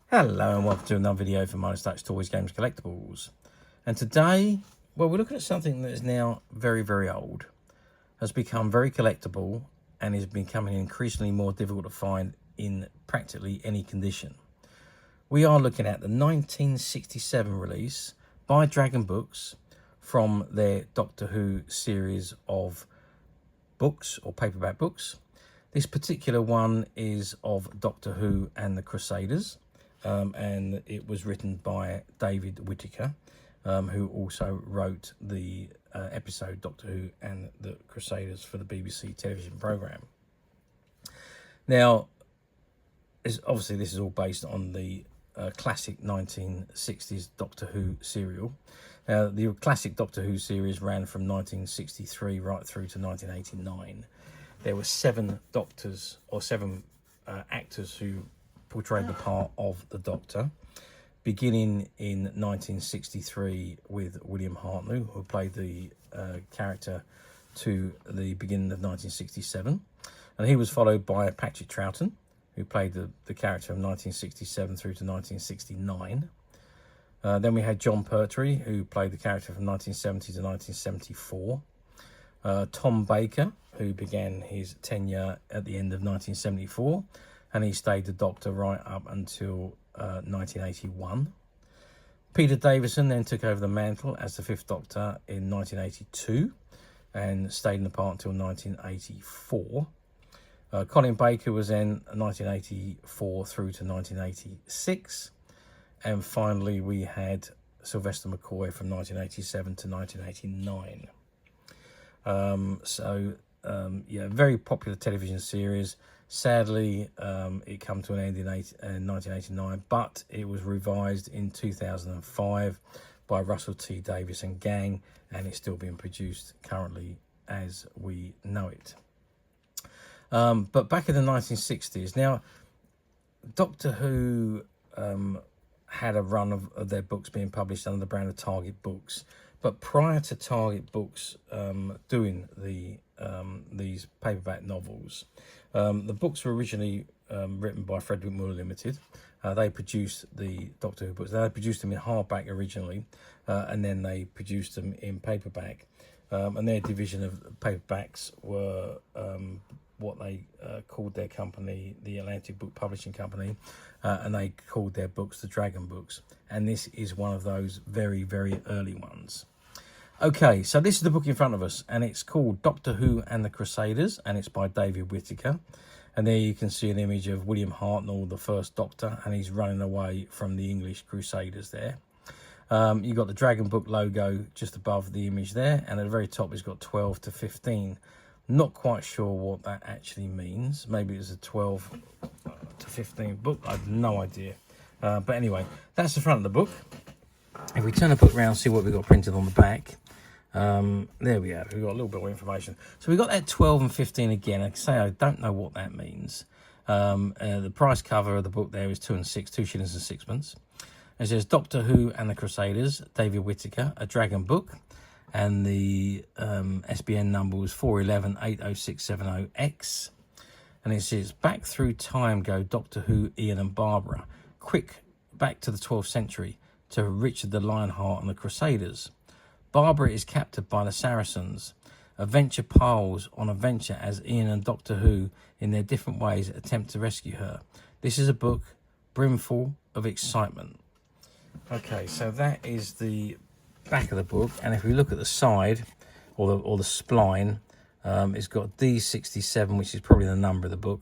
Hello and welcome to another video from Minus Touch Toys, Games, Collectibles. And today, well, we're looking at something that is now very, very old, has become very collectible, and is becoming increasingly more difficult to find in practically any condition. We are looking at the 1967 release by Dragon Books from their Doctor Who series of books or paperback books. This particular one is of Doctor Who and the Crusaders. And it was written by David Whittaker, who also wrote the episode Doctor Who and the Crusaders for the BBC television programme. Now, obviously this is all based on the classic 1960s Doctor Who serial. The classic Doctor Who series ran from 1963 right through to 1989. There were 7 doctors or 7 actors who portrayed the part of the Doctor, beginning in 1963 with William Hartnell, who played the character to the beginning of 1967, and he was followed by Patrick Troughton, who played the character from 1967 through to 1969. Then we had John Pertwee, who played the character from 1970 to 1974. Tom Baker, who began his tenure at the end of 1974, and he stayed the Doctor right up until 1981. Peter Davison then took over the mantle as the 5th Doctor in 1982 and stayed in the part until 1984. Colin Baker was then 1984 through to 1986. And finally we had Sylvester McCoy from 1987 to 1989. Yeah, very popular television series. Sadly, it came to an end in 1989, but it was revised in 2005 by Russell T Davies and gang, and it's still being produced currently as we know it. But back in the 1960s, now Doctor Who had a run of their books being published under the brand of Target Books, but prior to Target Books doing these paperback novels, the books were originally written by Fredrick Muller Ltd. They produced the Doctor Who books. They produced them in hardback originally, and then they produced them in paperback. And their division of paperbacks were what they called their company, the Atlantic Book Publishing Company, and they called their books the Dragon Books. And this is one of those very, very early ones. Okay, so this is the book in front of us, and it's called Doctor Who and the Crusaders, and it's by David Whittaker. And there you can see an image of William Hartnell, the 1st Doctor, and he's running away from the English Crusaders there. You've got the Dragon Book logo just above the image there, and at the very top it's got 12 to 15. Not quite sure what that actually means. Maybe it's a 12 to 15 book. I have no idea. But anyway, that's the front of the book. If we turn the book around, see what we've got printed on the back. There we are. We've got a little bit of information. So we've got that 12 and 15 again. Like I say, I don't know what that means. The price cover of the book there is 2 and 6, 2 shillings and 6pence. It says Doctor Who and the Crusaders, David Whittaker, a Dragon Book. And the SBN number was 411-80670X. And it says, back through time go Doctor Who, Ian and Barbara. Quick, back to the 12th century, to Richard the Lionheart and the Crusaders. Barbara is captured by the Saracens. Adventure piles on adventure as Ian and Doctor Who, in their different ways, attempt to rescue her. This is a book brimful of excitement. Okay, so that is the back of the book, and if we look at the side or the spline, it's got D67, which is probably the number of the book,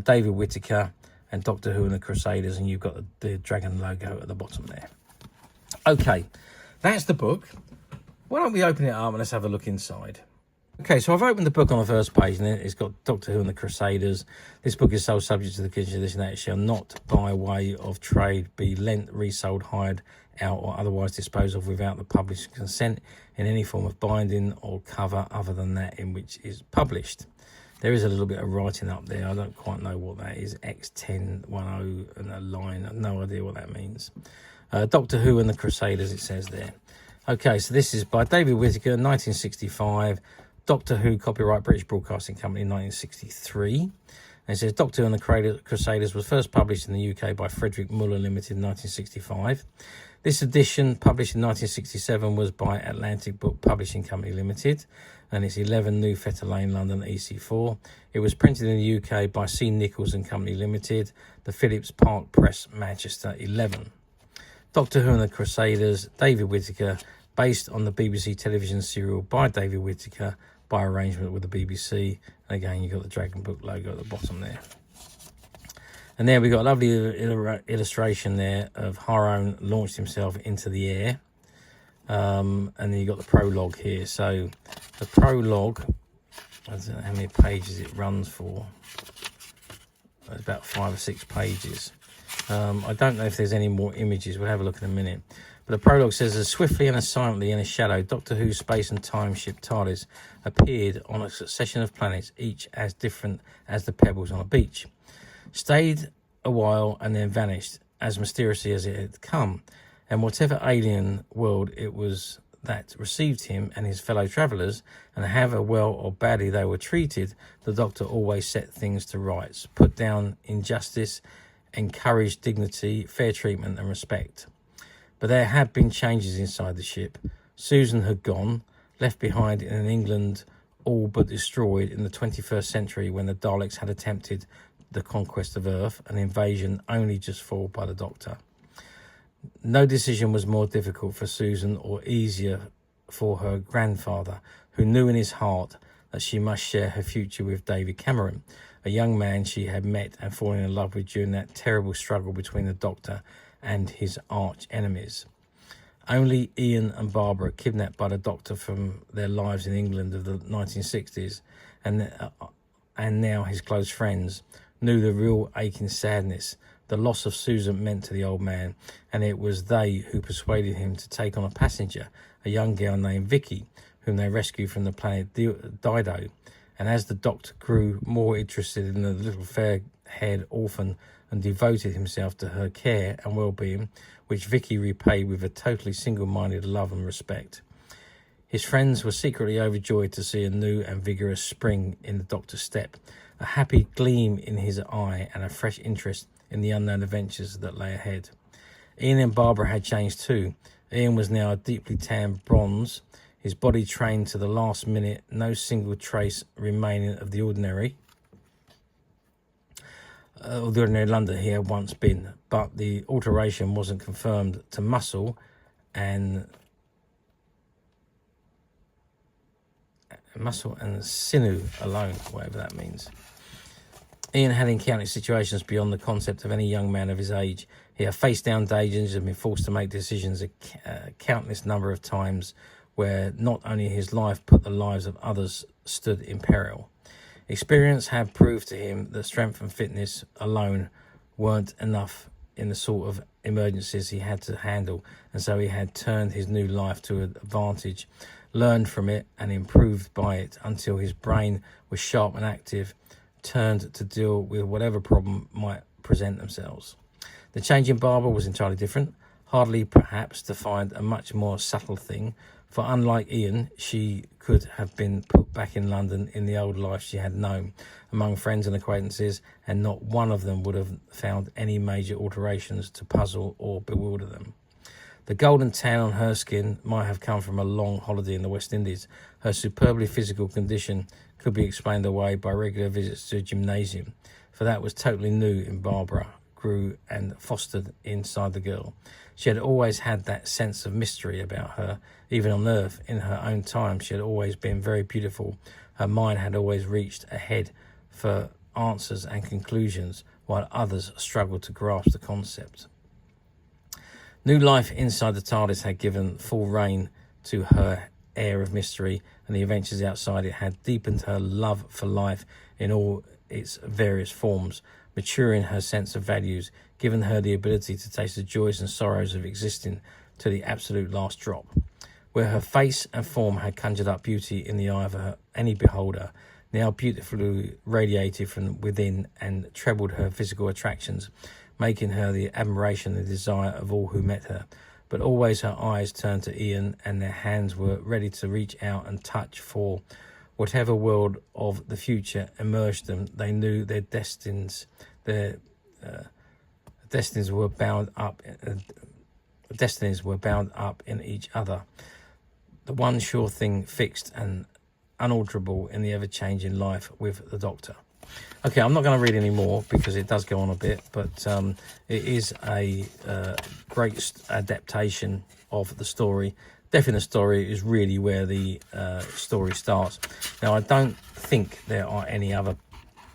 David Whittaker and Doctor Who and the Crusaders, and you've got the dragon logo at the bottom there. Okay, that's the book. Why don't we open it up and let's have a look inside. Okay, so I've opened the book on the first page, and it's got Doctor Who and the Crusaders. This book is sold subject to the condition that it shall not, by way of trade, be lent, resold, hired out, or otherwise disposed of without the publisher's consent in any form of binding or cover other than that in which is published. There is a little bit of writing up there. I don't quite know what that is. X1010 and a line. I have no idea what that means. Doctor Who and the Crusaders, it says there. Okay, so this is by David Whittaker, 1965. Doctor Who, copyright British Broadcasting Company, 1963. And it says Doctor Who and the Crusaders was first published in the UK by Fredrick Muller Ltd in 1965. This edition, published in 1967, was by Atlantic Book Publishing Company Limited, and it's 11 New Fetter Lane, London, EC4. It was printed in the UK by C. Nichols and Company Limited, the Phillips Park Press, Manchester, 11. Doctor Who and the Crusaders, David Whittaker, based on the BBC television serial by David Whittaker, by arrangement with the BBC. And again, you've got the Dragon Book logo at the bottom there. And there we got a lovely illustration there of Haroun launched himself into the air. And then you've got the prologue here. So the prologue, I don't know how many pages it runs for. It's about 5 or 6 pages. I don't know if there's any more images. We'll have a look in a minute. But the prologue says, as swiftly and as silently in a shadow, Doctor Who's space and time ship Tardis appeared on a succession of planets, each as different as the pebbles on a beach. Stayed a while and then vanished, as mysteriously as it had come. And whatever alien world it was that received him and his fellow travellers, and however well or badly they were treated, the Doctor always set things to rights, put down injustice, encouraged dignity, fair treatment and respect. But there had been changes inside the ship. Susan had gone, left behind in an England all but destroyed in the 21st century when the Daleks had attempted the conquest of Earth, an invasion only just foiled by the Doctor. No decision was more difficult for Susan or easier for her grandfather, who knew in his heart that she must share her future with David Cameron, a young man she had met and fallen in love with during that terrible struggle between the Doctor and his arch enemies. Only Ian and Barbara, kidnapped by the Doctor from their lives in England of the 1960s, and now his close friends, knew the real aching sadness the loss of Susan meant to the old man, and it was they who persuaded him to take on a passenger, a young girl named Vicky, whom they rescued from the planet Dido. And as the Doctor grew more interested in the little fair-haired orphan and devoted himself to her care and well-being, which Vicky repaid with a totally single-minded love and respect. His friends were secretly overjoyed to see a new and vigorous spring in the Doctor's step, a happy gleam in his eye and a fresh interest in the unknown adventures that lay ahead. Ian and Barbara had changed too. Ian was now a deeply tanned bronze, his body trained to the last minute, no single trace remaining of the ordinary London he had once been, but the alteration wasn't confirmed to muscle and sinew alone, whatever that means. Ian had encountered situations beyond the concept of any young man of his age. He had faced down dangers and been forced to make decisions a countless number of times where not only his life but the lives of others stood in peril. Experience had proved to him that strength and fitness alone weren't enough in the sort of emergencies he had to handle, and so he had turned his new life to advantage, learned from it and improved by it until his brain was sharp and active, turned to deal with whatever problem might present themselves. The change in Barbara was entirely different, hardly perhaps to find a much more subtle thing, for unlike Ian, she could have been put back in London in the old life she had known, among friends and acquaintances, and not one of them would have found any major alterations to puzzle or bewilder them. The golden tan on her skin might have come from a long holiday in the West Indies. Her superbly physical condition could be explained away by regular visits to a gymnasium, for that was totally new in Barbara, grew and fostered inside the girl. She had always had that sense of mystery about her. Even on Earth, in her own time, she had always been very beautiful. Her mind had always reached ahead for answers and conclusions, while others struggled to grasp the concept. New life inside the TARDIS had given full rein to her air of mystery, and the adventures outside it had deepened her love for life in all its various forms, maturing her sense of values, given her the ability to taste the joys and sorrows of existing to the absolute last drop. Where her face and form had conjured up beauty in the eye of any beholder, now beautifully radiated from within and trebled her physical attractions, making her the admiration and desire of all who met her. But always her eyes turned to Ian, and their hands were ready to reach out and touch, for whatever world of the future emerged them, they knew their destinies were bound up. Destinies were bound up in each other. The one sure thing fixed and unalterable in the ever-changing life with the Doctor. Okay, I'm not going to read any more because it does go on a bit, but it is a great adaptation of the story. Death in the Story is really where the story starts. Now, I don't think there are any other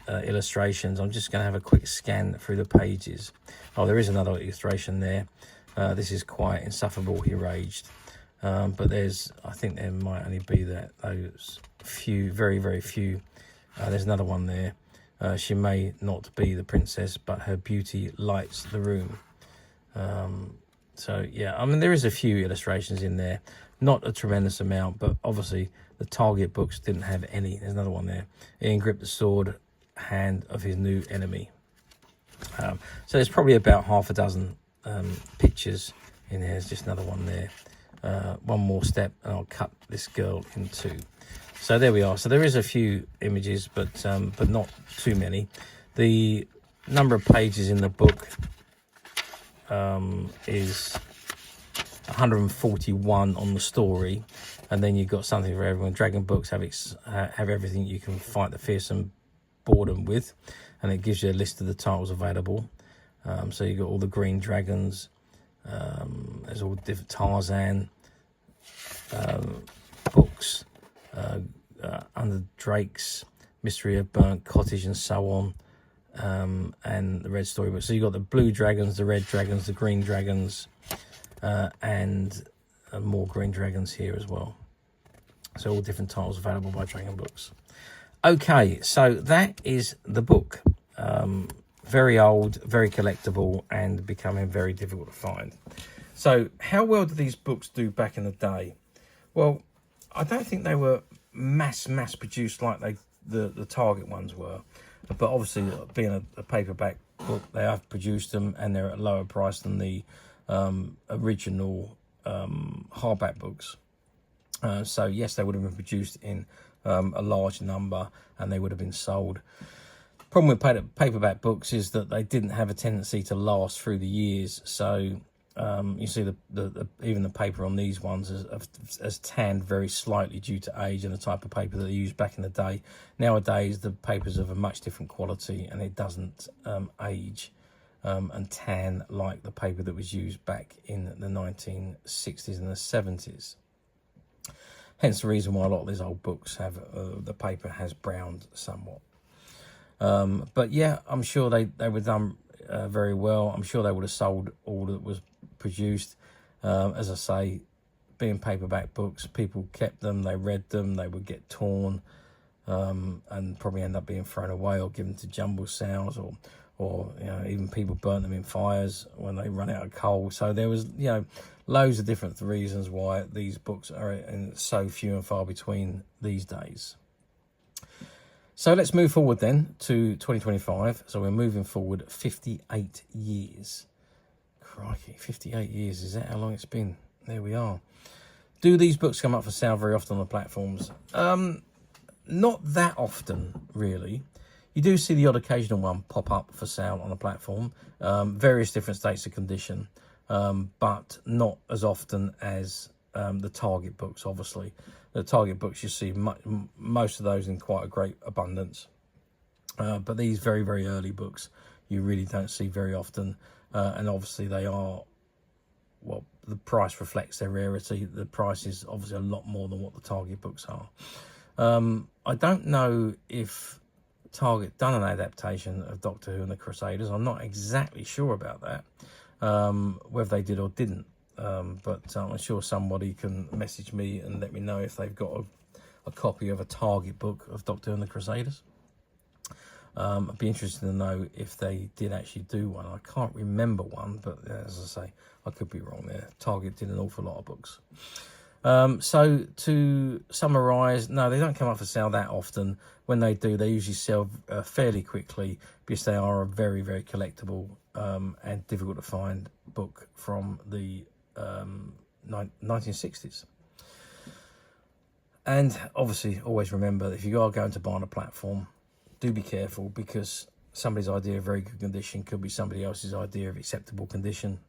illustrations. I'm just going to have a quick scan through the pages. Oh, there is another illustration there. This is quite insufferable, he raged. But I think there might only be those few, very, very few. There's another one there. She may not be the princess, but her beauty lights the room. So, yeah, I mean, there is a few illustrations in there. Not a tremendous amount, but obviously the Target books didn't have any. There's another one there. Ian gripped the sword hand of his new enemy. So there's probably about half a dozen pictures in there. There's just another one there. One more step and I'll cut this girl in two. So there we are. So there is a few images, but not too many. The number of pages in the book is 141 on the story, and then you've got something for everyone. Dragon books have everything you can fight the fearsome boredom with, and it gives you a list of the titles available. So you've got all the green dragons. There's all different Tarzan books, Under Drakes, Mystery of Burnt Cottage, and so on, and the red storybook. So you've got the blue dragons, the red dragons, the green dragons, and more green dragons here as well. So all different titles available by Dragon Books. Okay, so that is the book. Very old, very collectible, and becoming very difficult to find. So how well did these books do back in the day? Well, I don't think they were mass produced like the Target ones were, but obviously being a paperback book, they have produced them, and they're at a lower price than the original hardback books. So yes, they would have been produced in a large number, and they would have been sold. Problem with paperback books is that they didn't have a tendency to last through the years. So you see even the paper on these ones has tanned very slightly due to age and the type of paper that they used back in the day. Nowadays, the paper's of a much different quality, and it doesn't age and tan like the paper that was used back in the 1960s and the 70s. Hence the reason why a lot of these old books have the paper has browned somewhat. But yeah, I'm sure they were done very well. I'm sure they would have sold all that was produced. As I say, being paperback books, people kept them, they read them, they would get torn, and probably end up being thrown away or given to jumble sales, or even people burnt them in fires when they run out of coal. So there was loads of different reasons why these books are so few and far between these days. So let's move forward then to 2025. So we're moving forward 58 years. Crikey, 58 years. Is that how long it's been? There we are. Do these books come up for sale very often on the platforms? Not that often, really. You do see the odd occasional one pop up for sale on a platform. Various different states of condition, but not as often as the Target books, obviously. The Target books, you see most of those in quite a great abundance. But these very, very early books, you really don't see very often. And obviously they are, well, the price reflects their rarity. The price is obviously a lot more than what the Target books are. I don't know if Target done an adaptation of Doctor Who and the Crusaders. I'm not exactly sure about that, whether they did or didn't. But I'm sure somebody can message me and let me know if they've got a copy of a Target book of Doctor Who and the Crusaders. I'd be interested to know if they did actually do one. I can't remember one, but as I say, I could be wrong there. Target did an awful lot of books. So to summarise, no, they don't come up for sale that often. When they do, they usually sell fairly quickly because they are a very, very collectible and difficult to find book from the 1960s. And obviously, always remember, if you are going to buy on a platform, do be careful, because somebody's idea of very good condition could be somebody else's idea of acceptable condition.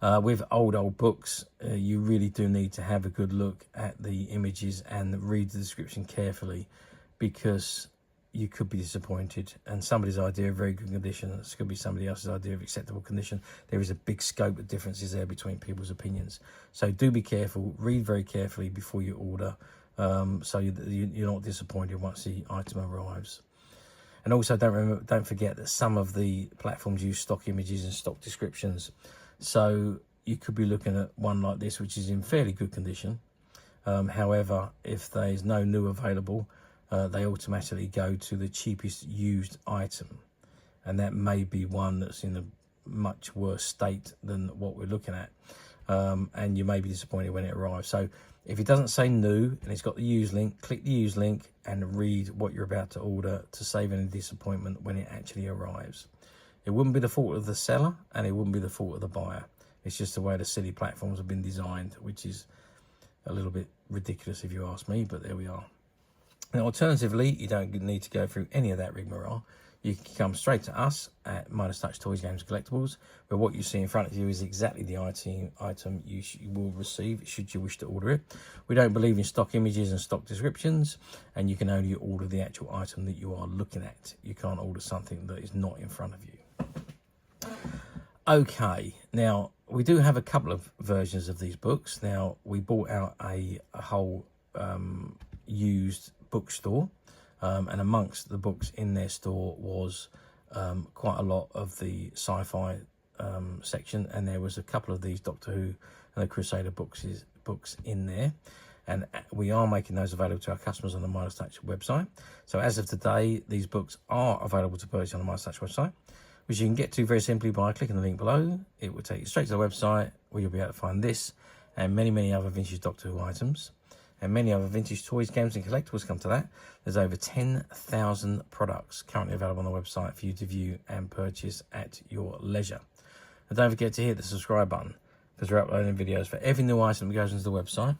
With old books, you really do need to have a good look at the images and read the description carefully, because you could be disappointed, and somebody's idea of very good condition could be somebody else's idea of acceptable condition. There is a big scope of differences there between people's opinions. So do be careful, read very carefully before you order, so you're not disappointed once the item arrives. And also don't forget that some of the platforms use stock images and stock descriptions. So you could be looking at one like this, which is in fairly good condition. However, if there is no new available, they automatically go to the cheapest used item, and that may be one that's in a much worse state than what we're looking at, and you may be disappointed when it arrives. So if it doesn't say new and it's got the use link, click the use link and read what you're about to order to save any disappointment when it actually arrives. It wouldn't be the fault of the seller, and it wouldn't be the fault of the buyer. It's just the way the silly platforms have been designed, which is a little bit ridiculous if you ask me, but there we are. Now, alternatively, you don't need to go through any of that rigmarole. You can come straight to us at Midas Touch Toys, Games and Collectibles, where what you see in front of you is exactly the item you will receive should you wish to order it. We don't believe in stock images and stock descriptions, and you can only order the actual item that you are looking at. You can't order something that is not in front of you. Okay, now we do have a couple of versions of these books. Now, we bought out a whole used bookstore, and amongst the books in their store was quite a lot of the sci-fi section, and there was a couple of these Doctor Who and the Crusader books in there, and we are making those available to our customers on the Midas Touch website. So as of today, these books are available to purchase on the Midas Touch website, which you can get to very simply by clicking the link below. It will take you straight to the website, where you'll be able to find this and many other vintage Doctor Who items, and many other vintage toys, games and collectibles come to that. There's over 10,000 products currently available on the website for you to view and purchase at your leisure. And don't forget to hit the subscribe button, because we're uploading videos for every new item that goes into the website.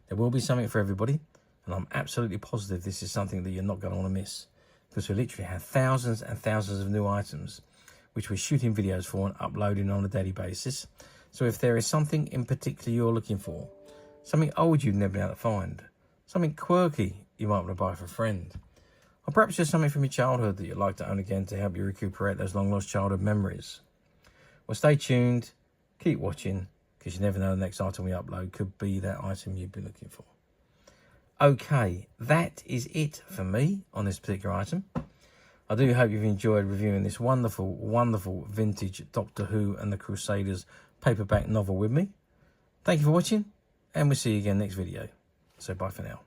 There will be something for everybody, and I'm absolutely positive this is something that you're not going to want to miss, because we literally have thousands and thousands of new items which we're shooting videos for and uploading on a daily basis. So if there is something in particular you're looking for, something old you've never been able to find, something quirky you might want to buy for a friend, or perhaps just something from your childhood that you'd like to own again to help you recuperate those long lost childhood memories, well, stay tuned, keep watching, because you never know, the next item we upload could be that item you've been looking for. Okay, that is it for me on this particular item. I do hope you've enjoyed reviewing this wonderful vintage Doctor Who and the Crusaders paperback novel with me. Thank you for watching, and we'll see you again next video. So bye for now.